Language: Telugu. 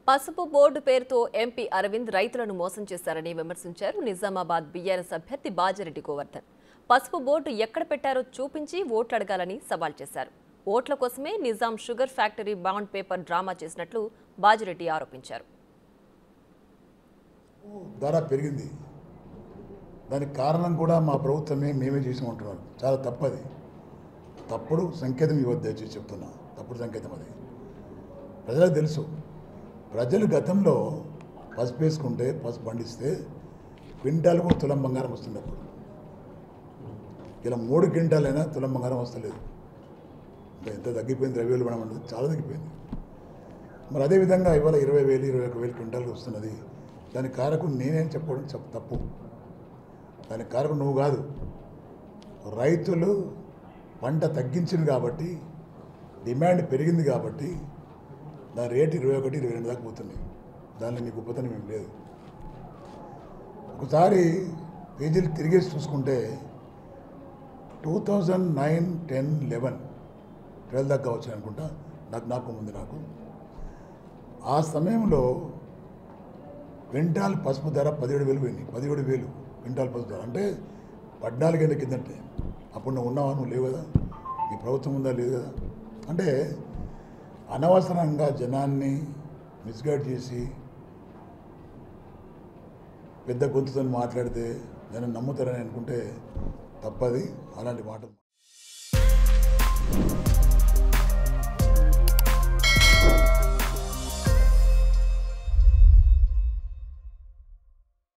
పసుపు బోర్డు పేరుతో ఎంపీ అరవింద్ రైతులను మోసం చేశారని విమర్శించారు నిజామాబాద్ బీఆర్ఎస్ అభ్యర్థి బాజిరెడ్డి గోవర్ధన్. పసుపు బోర్డు ఎక్కడ పెట్టారో చూపించి ఓట్లు అడగాలని సవాల్ చేశారు. ఓట్ల కోసమే Nizam sugar factory bond paper drama చేసినట్లు బాజిరెడ్డి ఆరోపించారు. ధర పెరిగింది, దానికి కారణం కూడా మా ప్రభుత్వమే మేమే చేసామంటున్నారు. చాలా తప్పది, తప్పుడు సంకేతం ఇవ్వద్దు దయచేసి చెప్తున్నా. తప్పుడు సంకేతం అది ప్రజలకు తెలుసు. ప్రజలు గతంలో పసుపు వేసుకుంటే, పసుపు పండిస్తే క్వింటాలకు తులం బంగారం వస్తుంది. అప్పుడు ఇలా 3 క్వింటాలైనా తులం బంగారం వస్తలేదు. ఎంత తగ్గిపోయింది, ద్రవ్యోల్బణం పడడం అనేది చాలా తగ్గిపోయింది. మరి అదేవిధంగా ఇవాళ 20,000 21,000 క్వింటాలకు వస్తున్నది. దానికి కారకుడు నేనేం చెప్పడం తప్పు. దానికి కారకుడు నువ్వు కాదు. రైతులు పంట తగ్గించింది కాబట్టి, డిమాండ్ పెరిగింది కాబట్టి దాని రేటు 21, 22 దాకా పోతుంది. దానిలో నీ గొప్పతనం ఏం లేదు. ఒకసారి పేజీలు తిరిగేసి చూసుకుంటే 2009, 10, 11, 12 దాకా వచ్చాయి అనుకుంటా. నాకు ముందు ఆ సమయంలో క్వింటాల్ పసుపు ధర 17,000 పోయింది. 17,000 క్వింటాల్ పసుపు ధర అంటే 14 ఏళ్ళ కిందంటే. అప్పుడు నువ్వు ఉన్నావా? నువ్వు లేవు కదా, నీ ప్రభుత్వం ఉందా? లేదు కదా. అంటే అనవసరంగా జనాన్ని మిస్గైడ్ చేసి పెద్ద గొంతుతో మాట్లాడితే జనం నమ్ముతారని అనుకుంటే తప్పది. అలాంటి మాటలు